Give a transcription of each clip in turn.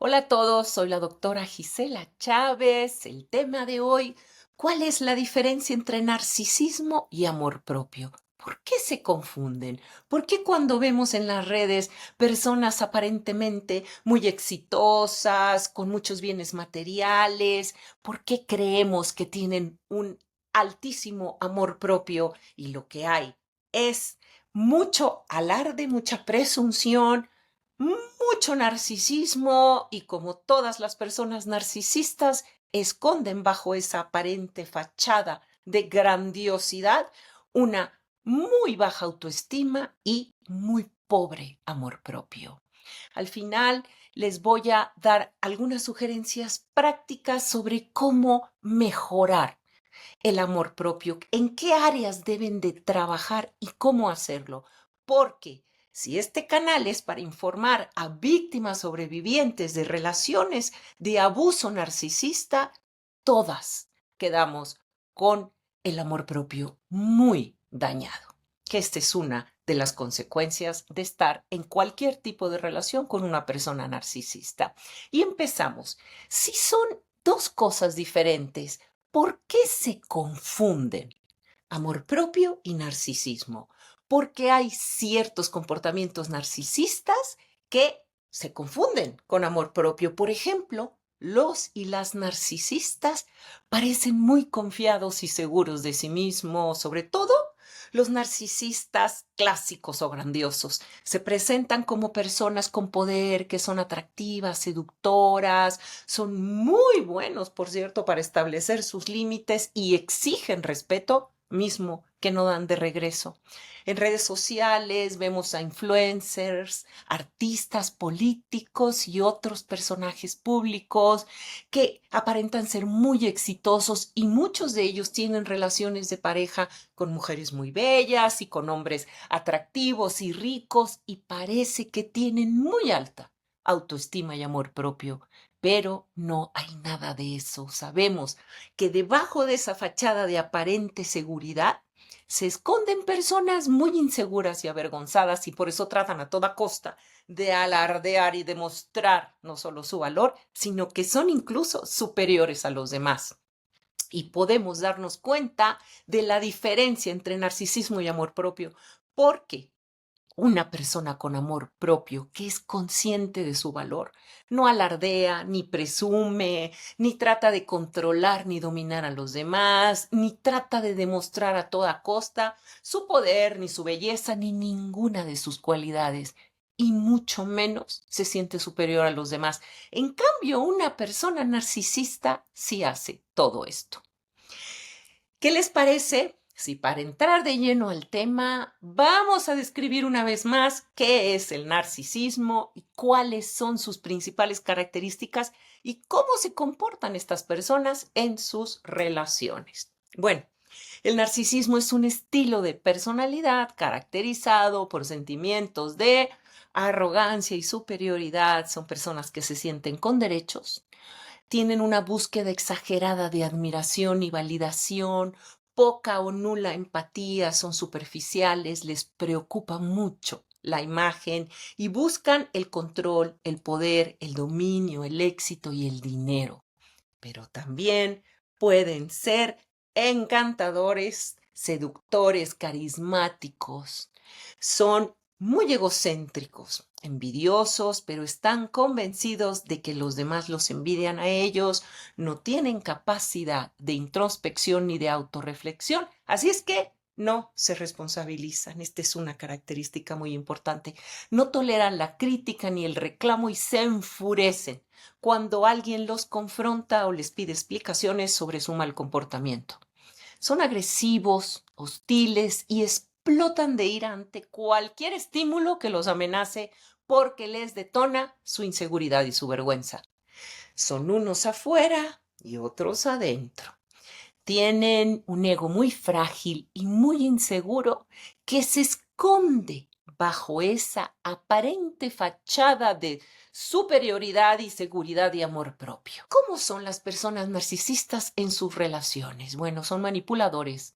Hola a todos, soy la doctora Gisela Chávez. El tema de hoy, ¿cuál es la diferencia entre narcisismo y amor propio? ¿Por qué se confunden? ¿Por qué cuando vemos en las redes personas aparentemente muy exitosas, con muchos bienes materiales, por qué creemos que tienen un altísimo amor propio y lo que hay es mucho alarde, mucha presunción, mucho narcisismo y como todas las personas narcisistas esconden bajo esa aparente fachada de grandiosidad una muy baja autoestima y muy pobre amor propio. Al final les voy a dar algunas sugerencias prácticas sobre cómo mejorar el amor propio, en qué áreas deben de trabajar y cómo hacerlo. Porque si este canal es para informar a víctimas sobrevivientes de relaciones de abuso narcisista, todas quedamos con el amor propio muy dañado. Que esta es una de las consecuencias de estar en cualquier tipo de relación con una persona narcisista. Y empezamos. Si son dos cosas diferentes, ¿por qué se confunden amor propio y narcisismo? Porque hay ciertos comportamientos narcisistas que se confunden con amor propio. Por ejemplo, los y las narcisistas parecen muy confiados y seguros de sí mismos, sobre todo los narcisistas clásicos o grandiosos. Se presentan como personas con poder, que son atractivas, seductoras, son muy buenos, por cierto, para establecer sus límites y exigen respeto mismo que no dan de regreso. En redes sociales vemos a influencers, artistas, políticos y otros personajes públicos que aparentan ser muy exitosos y muchos de ellos tienen relaciones de pareja con mujeres muy bellas y con hombres atractivos y ricos y parece que tienen muy alta autoestima y amor propio. Pero no hay nada de eso. Sabemos que debajo de esa fachada de aparente seguridad se esconden personas muy inseguras y avergonzadas y por eso tratan a toda costa de alardear y demostrar no solo su valor, sino que son incluso superiores a los demás. Y podemos darnos cuenta de la diferencia entre narcisismo y amor propio, porque una persona con amor propio que es consciente de su valor no alardea, ni presume, ni trata de controlar ni dominar a los demás, ni trata de demostrar a toda costa su poder, ni su belleza, ni ninguna de sus cualidades, y mucho menos se siente superior a los demás. En cambio, una persona narcisista sí hace todo esto. ¿Qué les parece si para entrar de lleno al tema vamos a describir una vez más qué es el narcisismo y cuáles son sus principales características y cómo se comportan estas personas en sus relaciones? Bueno, el narcisismo es un estilo de personalidad caracterizado por sentimientos de arrogancia y superioridad. Son personas que se sienten con derechos, tienen una búsqueda exagerada de admiración y validación, poca o nula empatía, son superficiales, les preocupa mucho la imagen y buscan el control, el poder, el dominio, el éxito y el dinero. Pero también pueden ser encantadores, seductores, carismáticos. Son muy egocéntricos, envidiosos, pero están convencidos de que los demás los envidian a ellos, no tienen capacidad de introspección ni de autorreflexión, así es que no se responsabilizan. Esta es una característica muy importante. No toleran la crítica ni el reclamo y se enfurecen cuando alguien los confronta o les pide explicaciones sobre su mal comportamiento. Son agresivos, hostiles y explotan de ira ante cualquier estímulo que los amenace porque les detona su inseguridad y su vergüenza. Son unos afuera y otros adentro. Tienen un ego muy frágil y muy inseguro que se esconde bajo esa aparente fachada de superioridad y seguridad y amor propio. ¿Cómo son las personas narcisistas en sus relaciones? Bueno, son manipuladores,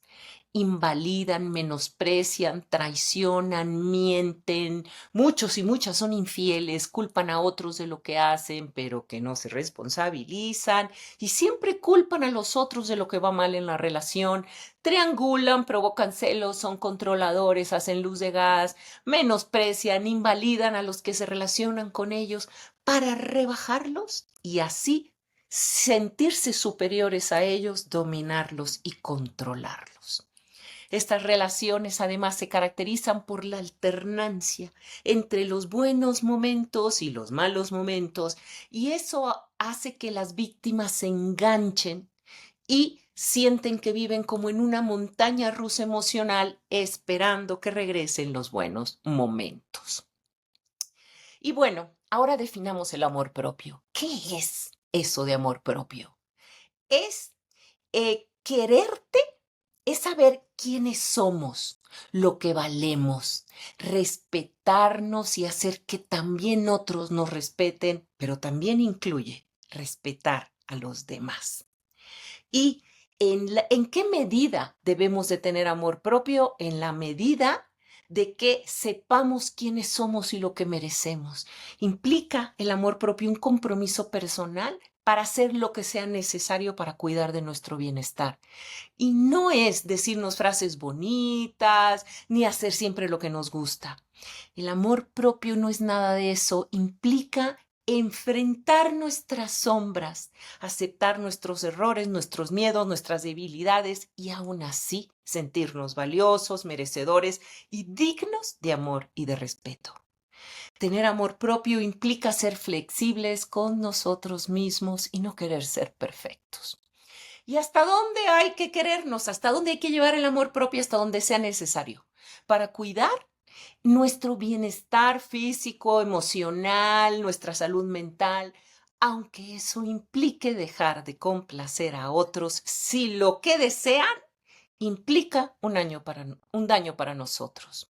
invalidan, menosprecian, traicionan, mienten. Muchos y muchas son infieles, culpan a otros de lo que hacen, pero que no se responsabilizan y siempre culpan a los otros de lo que va mal en la relación. Triangulan, provocan celos, son controladores, hacen luz de gas, menosprecian, invalidan a los que se relacionan con ellos para rebajarlos y así sentirse superiores a ellos, dominarlos y controlarlos. Estas relaciones además se caracterizan por la alternancia entre los buenos momentos y los malos momentos, y eso hace que las víctimas se enganchen y sienten que viven como en una montaña rusa emocional esperando que regresen los buenos momentos. Y bueno, ahora definamos el amor propio. ¿Qué es eso de amor propio? Es quererte, es saber quiénes somos, lo que valemos, respetarnos y hacer que también otros nos respeten, pero también incluye respetar a los demás. ¿Y en qué medida debemos de tener amor propio? En la medida de que sepamos quiénes somos y lo que merecemos. Implica el amor propio un compromiso personal para hacer lo que sea necesario para cuidar de nuestro bienestar. Y no es decirnos frases bonitas, ni hacer siempre lo que nos gusta. El amor propio no es nada de eso, implica enfrentar nuestras sombras, aceptar nuestros errores, nuestros miedos, nuestras debilidades y aún así sentirnos valiosos, merecedores y dignos de amor y de respeto. Tener amor propio implica ser flexibles con nosotros mismos y no querer ser perfectos. ¿Y hasta dónde hay que querernos? ¿Hasta dónde hay que llevar el amor propio? Hasta donde sea necesario para cuidar nuestro bienestar físico, emocional, nuestra salud mental, aunque eso implique dejar de complacer a otros si lo que desean implica un daño para nosotros.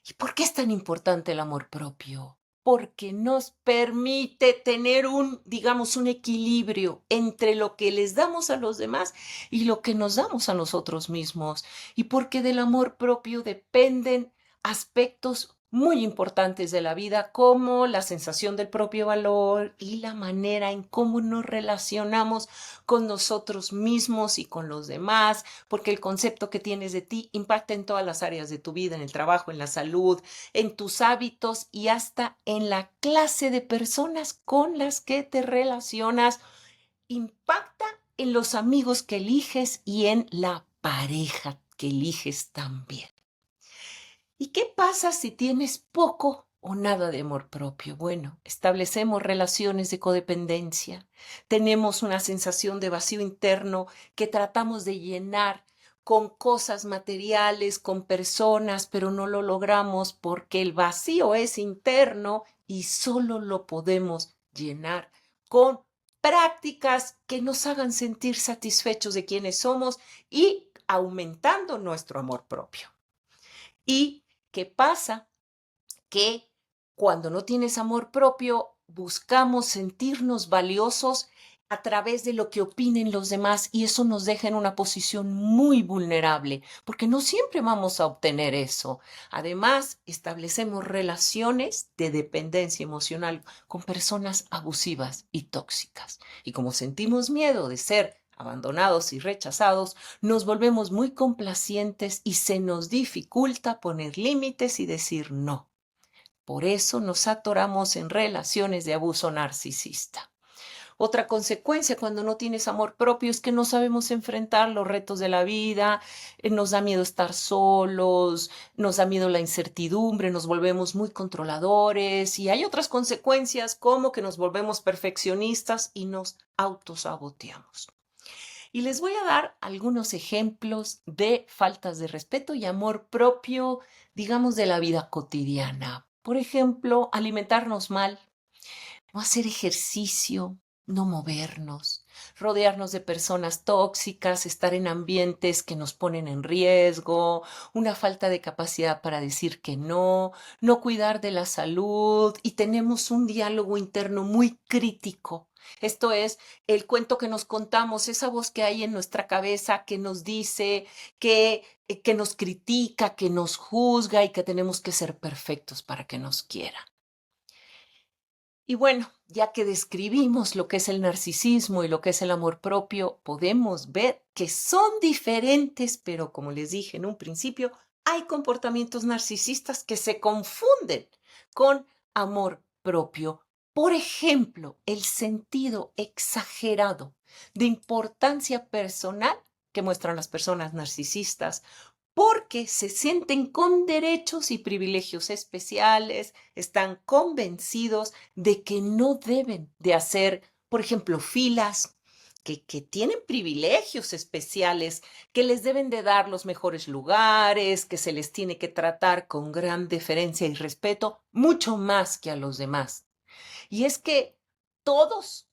¿Y por qué es tan importante el amor propio? Porque nos permite tener digamos, un equilibrio entre lo que les damos a los demás y lo que nos damos a nosotros mismos. Y porque del amor propio dependen aspectos muy importantes de la vida, como la sensación del propio valor y la manera en cómo nos relacionamos con nosotros mismos y con los demás, porque el concepto que tienes de ti impacta en todas las áreas de tu vida, en el trabajo, en la salud, en tus hábitos y hasta en la clase de personas con las que te relacionas. Impacta en los amigos que eliges y en la pareja que eliges también. ¿Y qué pasa si tienes poco o nada de amor propio? Bueno, establecemos relaciones de codependencia, tenemos una sensación de vacío interno que tratamos de llenar con cosas materiales, con personas, pero no lo logramos porque el vacío es interno y solo lo podemos llenar con prácticas que nos hagan sentir satisfechos de quienes somos y aumentando nuestro amor propio. ¿Y qué pasa? Que cuando no tienes amor propio, buscamos sentirnos valiosos a través de lo que opinen los demás y eso nos deja en una posición muy vulnerable, porque no siempre vamos a obtener eso. Además, establecemos relaciones de dependencia emocional con personas abusivas y tóxicas. Y como sentimos miedo de ser abandonados y rechazados, nos volvemos muy complacientes y se nos dificulta poner límites y decir no. Por eso nos atoramos en relaciones de abuso narcisista. Otra consecuencia cuando no tienes amor propio es que no sabemos enfrentar los retos de la vida, nos da miedo estar solos, nos da miedo la incertidumbre, nos volvemos muy controladores y hay otras consecuencias como que nos volvemos perfeccionistas y nos autosaboteamos. Y les voy a dar algunos ejemplos de faltas de respeto y amor propio, digamos, de la vida cotidiana. Por ejemplo, alimentarnos mal, no hacer ejercicio, no movernos, rodearnos de personas tóxicas, estar en ambientes que nos ponen en riesgo, una falta de capacidad para decir que no cuidar de la salud y tenemos un diálogo interno muy crítico. Esto es el cuento que nos contamos, esa voz que hay en nuestra cabeza que nos dice que nos critica, que nos juzga y que tenemos que ser perfectos para que nos quiera. Y bueno, ya que describimos lo que es el narcisismo y lo que es el amor propio, podemos ver que son diferentes, pero como les dije en un principio, hay comportamientos narcisistas que se confunden con amor propio. Por ejemplo, el sentido exagerado de importancia personal que muestran las personas narcisistas porque se sienten con derechos y privilegios especiales, están convencidos de que no deben de hacer, por ejemplo, filas, que tienen privilegios especiales, que les deben de dar los mejores lugares, que se les tiene que tratar con gran deferencia y respeto, mucho más que a los demás. Y es que todos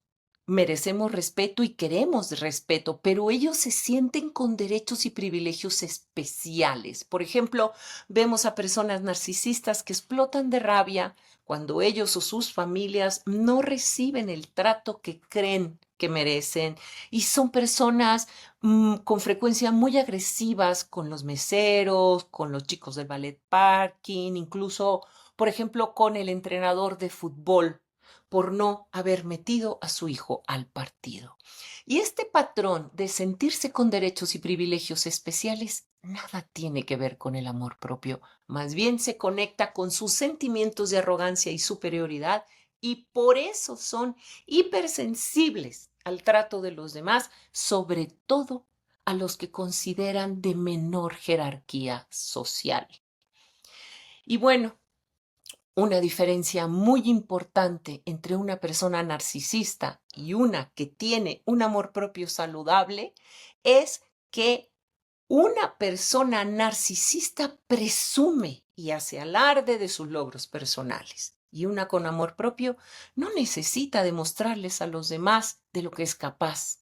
merecemos respeto y queremos respeto, pero ellos se sienten con derechos y privilegios especiales. Por ejemplo, vemos a personas narcisistas que explotan de rabia cuando ellos o sus familias no reciben el trato que creen que merecen y son personas con frecuencia muy agresivas con los meseros, con los chicos del ballet parking, incluso, por ejemplo, con el entrenador de fútbol por no haber metido a su hijo al partido. Y este patrón de sentirse con derechos y privilegios especiales nada tiene que ver con el amor propio, más bien se conecta con sus sentimientos de arrogancia y superioridad y por eso son hipersensibles al trato de los demás, sobre todo a los que consideran de menor jerarquía social. Y bueno, una diferencia muy importante entre una persona narcisista y una que tiene un amor propio saludable es que una persona narcisista presume y hace alarde de sus logros personales. Y una con amor propio no necesita demostrarles a los demás de lo que es capaz.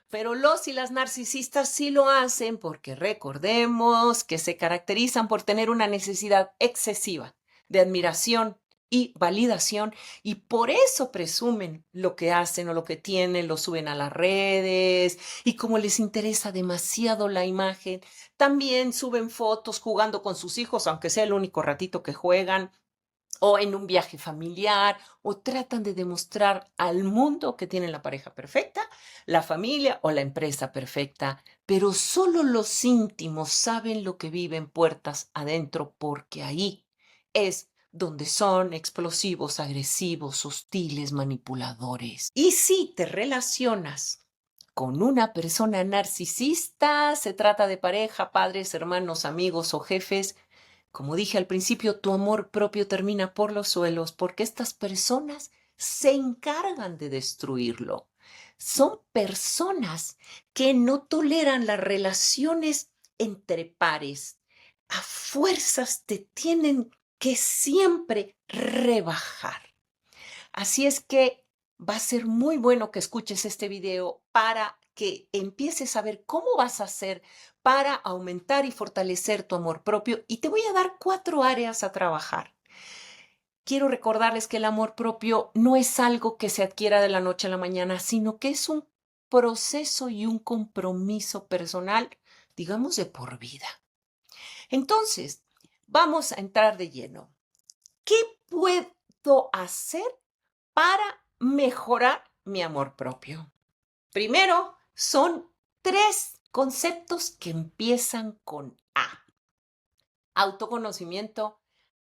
Pero los y las narcisistas sí lo hacen porque recordemos que se caracterizan por tener una necesidad excesiva de admiración y validación y por eso presumen lo que hacen o lo que tienen, lo suben a las redes y como les interesa demasiado la imagen, también suben fotos jugando con sus hijos, aunque sea el único ratito que juegan, o en un viaje familiar, o tratan de demostrar al mundo que tienen la pareja perfecta, la familia o la empresa perfecta, pero solo los íntimos saben lo que viven puertas adentro porque ahí es donde son explosivos, agresivos, hostiles, manipuladores. Y si te relacionas con una persona narcisista, se trata de pareja, padres, hermanos, amigos o jefes, como dije al principio, tu amor propio termina por los suelos porque estas personas se encargan de destruirlo. Son personas que no toleran las relaciones entre pares. A fuerzas te tienen que siempre rebajar. Así es que va a ser muy bueno que escuches este video para que empieces a ver cómo vas a hacer para aumentar y fortalecer tu amor propio. Y te voy a dar 4 áreas a trabajar. Quiero recordarles que el amor propio no es algo que se adquiera de la noche a la mañana, sino que es un proceso y un compromiso personal, digamos, de por vida. Entonces, vamos a entrar de lleno. ¿Qué puedo hacer para mejorar mi amor propio? Primero, son 3 conceptos que empiezan con A: autoconocimiento,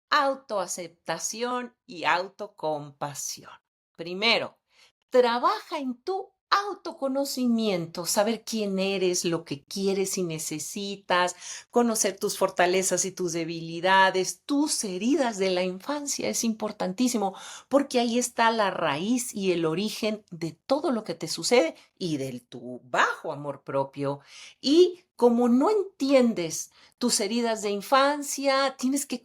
autoaceptación y autocompasión. Primero, trabaja en tu autoconocimiento, saber quién eres, lo que quieres y necesitas, conocer tus fortalezas y tus debilidades, tus heridas de la infancia. Es importantísimo porque ahí está la raíz y el origen de todo lo que te sucede y de tu bajo amor propio. Y como no entiendes tus heridas de infancia, tienes que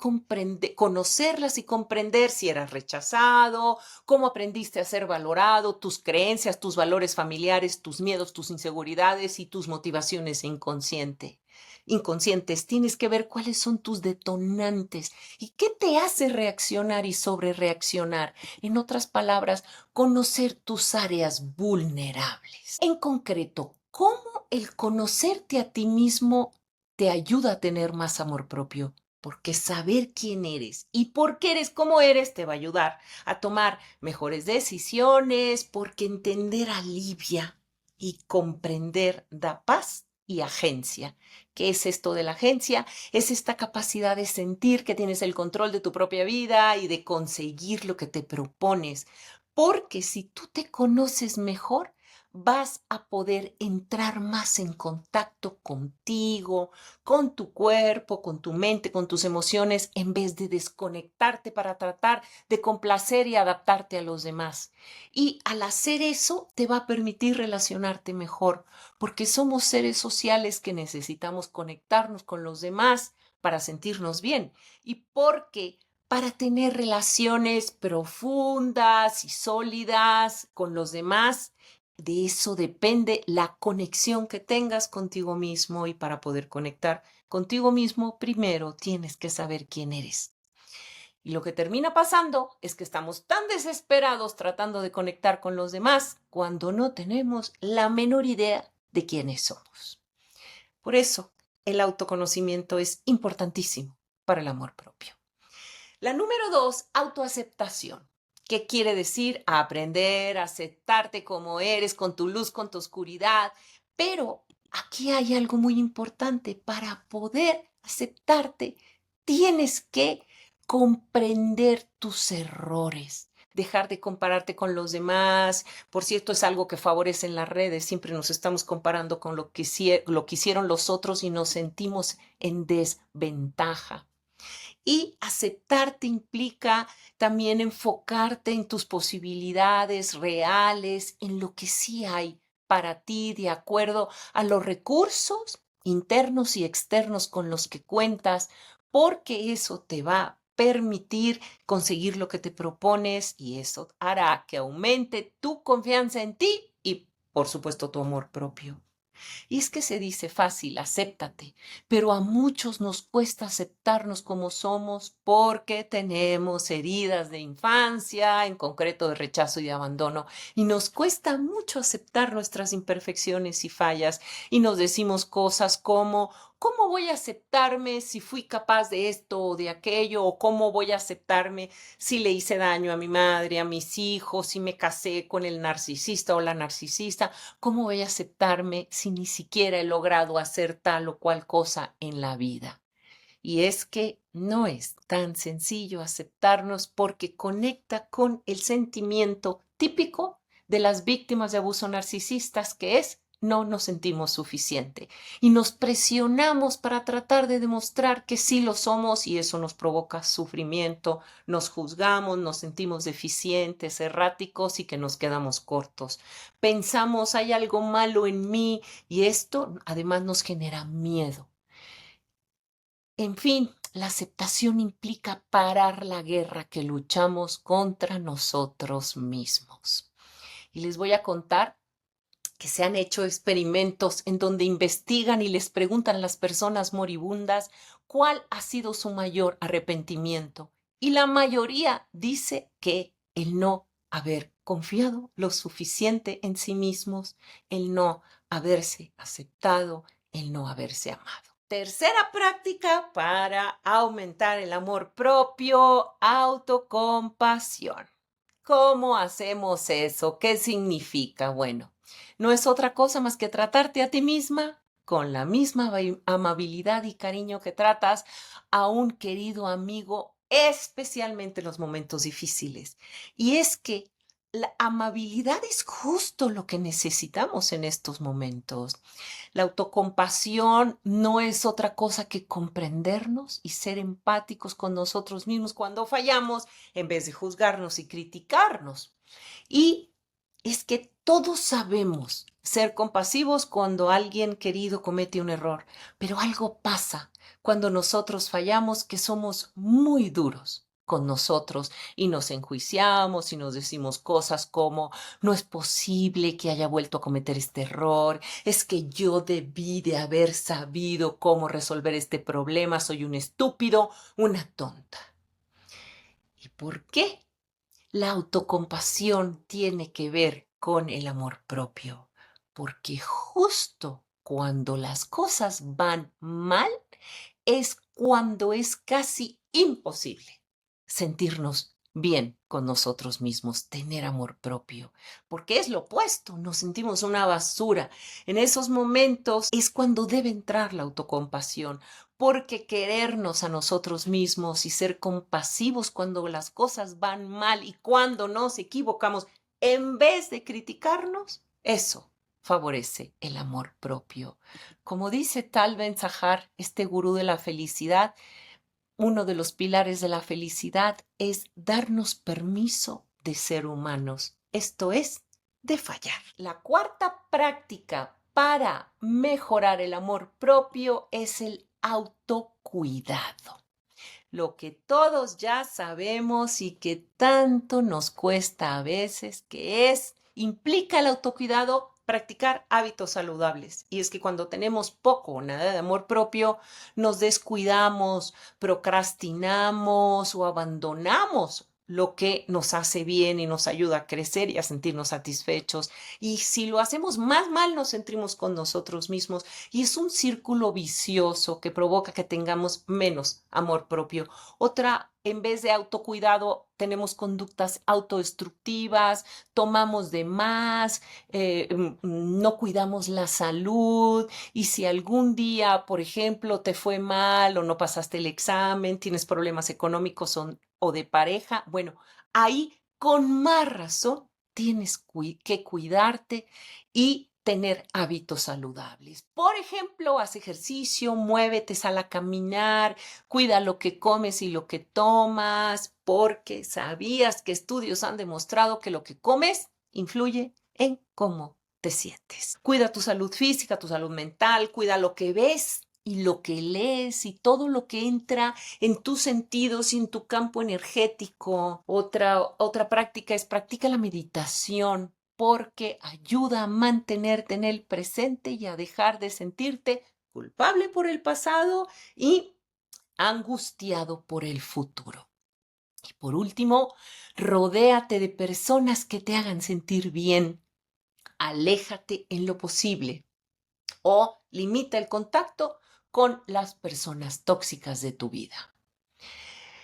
conocerlas y comprender si eras rechazado, cómo aprendiste a ser valorado, tus creencias, tus valores familiares, tus miedos, tus inseguridades y tus motivaciones inconscientes. Tienes que ver cuáles son tus detonantes y qué te hace reaccionar y sobrereaccionar. En otras palabras, conocer tus áreas vulnerables. En concreto, ¿cómo el conocerte a ti mismo te ayuda a tener más amor propio? Porque saber quién eres y por qué eres como eres te va a ayudar a tomar mejores decisiones, porque entender alivia y comprender da paz y agencia. ¿Qué es esto de la agencia? Es esta capacidad de sentir que tienes el control de tu propia vida y de conseguir lo que te propones. Porque si tú te conoces mejor, vas a poder entrar más en contacto contigo, con tu cuerpo, con tu mente, con tus emociones, en vez de desconectarte para tratar de complacer y adaptarte a los demás. Y al hacer eso, te va a permitir relacionarte mejor, porque somos seres sociales que necesitamos conectarnos con los demás para sentirnos bien. Y porque para tener relaciones profundas y sólidas con los demás, de eso depende la conexión que tengas contigo mismo, y para poder conectar contigo mismo, primero tienes que saber quién eres. Y lo que termina pasando es que estamos tan desesperados tratando de conectar con los demás cuando no tenemos la menor idea de quiénes somos. Por eso, el autoconocimiento es importantísimo para el amor propio. La número 2, autoaceptación. ¿Qué quiere decir? Aprender a aceptarte como eres, con tu luz, con tu oscuridad. Pero aquí hay algo muy importante. Para poder aceptarte, tienes que comprender tus errores. Dejar de compararte con los demás. Por cierto, es algo que favorece en las redes. Siempre nos estamos comparando con lo que hicieron los otros y nos sentimos en desventaja. Y aceptarte implica también enfocarte en tus posibilidades reales, en lo que sí hay para ti de acuerdo a los recursos internos y externos con los que cuentas, porque eso te va a permitir conseguir lo que te propones, y eso hará que aumente tu confianza en ti y, por supuesto, tu amor propio. Y es que se dice fácil, acéptate, pero a muchos nos cuesta aceptarnos como somos porque tenemos heridas de infancia, en concreto de rechazo y de abandono, y nos cuesta mucho aceptar nuestras imperfecciones y fallas, y nos decimos cosas como: ¿cómo voy a aceptarme si fui capaz de esto o de aquello? ¿O cómo voy a aceptarme si le hice daño a mi madre, a mis hijos, si me casé con el narcisista o la narcisista? ¿Cómo voy a aceptarme si ni siquiera he logrado hacer tal o cual cosa en la vida? Y es que no es tan sencillo aceptarnos, porque conecta con el sentimiento típico de las víctimas de abuso narcisistas, que es: no nos sentimos suficiente. Y nos presionamos para tratar de demostrar que sí lo somos, y eso nos provoca sufrimiento, nos juzgamos, nos sentimos deficientes, erráticos y que nos quedamos cortos. Pensamos: hay algo malo en mí, y esto además nos genera miedo. En fin, la aceptación implica parar la guerra que luchamos contra nosotros mismos. Y les voy a contar que se han hecho experimentos en donde investigan y les preguntan a las personas moribundas cuál ha sido su mayor arrepentimiento. Y la mayoría dice que el no haber confiado lo suficiente en sí mismos, el no haberse aceptado, el no haberse amado. Tercera práctica para aumentar el amor propio: autocompasión. ¿Cómo hacemos eso? ¿Qué significa? Bueno, no es otra cosa más que tratarte a ti misma con la misma amabilidad y cariño que tratas a un querido amigo, especialmente en los momentos difíciles. Y es que la amabilidad es justo lo que necesitamos en estos momentos. La autocompasión no es otra cosa que comprendernos y ser empáticos con nosotros mismos cuando fallamos, en vez de juzgarnos y criticarnos. Y es que todos sabemos ser compasivos cuando alguien querido comete un error, pero algo pasa cuando nosotros fallamos que somos muy duros con nosotros y nos enjuiciamos y nos decimos cosas como no es posible que haya vuelto a cometer este error, es que yo debí de haber sabido cómo resolver este problema, soy un estúpido, una tonta. ¿Y por qué la autocompasión tiene que ver con el amor propio? Porque justo cuando las cosas van mal es cuando es casi imposible sentirnos bien con nosotros mismos, tener amor propio, porque es lo opuesto, nos sentimos una basura. En esos momentos es cuando debe entrar la autocompasión, porque querernos a nosotros mismos y ser compasivos cuando las cosas van mal y cuando nos equivocamos, en vez de criticarnos, eso favorece el amor propio. Como dice Tal Ben Sahar, este gurú de la felicidad, uno de los pilares de la felicidad es darnos permiso de ser humanos, esto es, de fallar. La cuarta práctica para mejorar el amor propio es el autocuidado. Lo que todos ya sabemos y que tanto nos cuesta a veces, que implica el autocuidado, practicar hábitos saludables. Y es que cuando tenemos poco o nada de amor propio, nos descuidamos, procrastinamos o abandonamos lo que nos hace bien y nos ayuda a crecer y a sentirnos satisfechos. Y si lo hacemos más mal, nos sentimos con nosotros mismos. Y es un círculo vicioso que provoca que tengamos menos amor propio. Otra, en vez de autocuidado, tenemos conductas autodestructivas, tomamos de más, no cuidamos la salud y si algún día, por ejemplo, te fue mal o no pasaste el examen, tienes problemas económicos o de pareja, bueno, ahí con más razón tienes que cuidarte y tener hábitos saludables. Por ejemplo, haz ejercicio, muévete, sal a caminar, cuida lo que comes y lo que tomas, porque sabías que estudios han demostrado que lo que comes influye en cómo te sientes. Cuida tu salud física, tu salud mental, cuida lo que ves y lo que lees y todo lo que entra en tus sentidos y en tu campo energético. Otra práctica es practica la meditación porque ayuda a mantenerte en el presente y a dejar de sentirte culpable por el pasado y angustiado por el futuro. Y por último, rodéate de personas que te hagan sentir bien. Aléjate en lo posible o limita el contacto con las personas tóxicas de tu vida.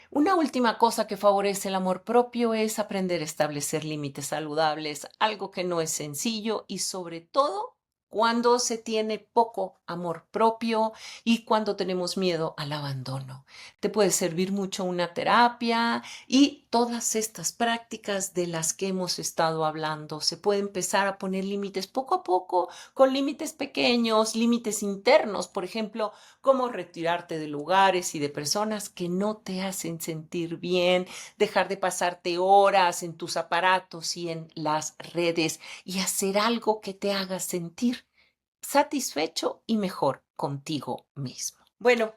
Una última cosa que favorece el amor propio es aprender a establecer límites saludables, algo que no es sencillo y sobre todo cuando se tiene poco amor propio y cuando tenemos miedo al abandono. Te puede servir mucho una terapia y todas estas prácticas de las que hemos estado hablando. Se puede empezar a poner límites poco a poco, con límites pequeños, límites internos, por ejemplo, cómo retirarte de lugares y de personas que no te hacen sentir bien, dejar de pasarte horas en tus aparatos y en las redes y hacer algo que te haga sentir satisfecho y mejor contigo mismo. Bueno,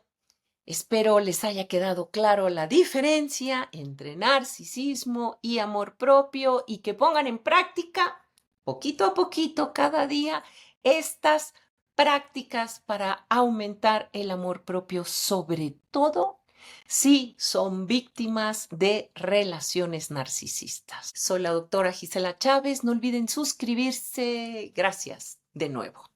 espero les haya quedado claro la diferencia entre narcisismo y amor propio y que pongan en práctica poquito a poquito cada día estas prácticas para aumentar el amor propio, sobre todo si son víctimas de relaciones narcisistas. Soy la doctora Gisela Chávez. No olviden suscribirse. Gracias de nuevo.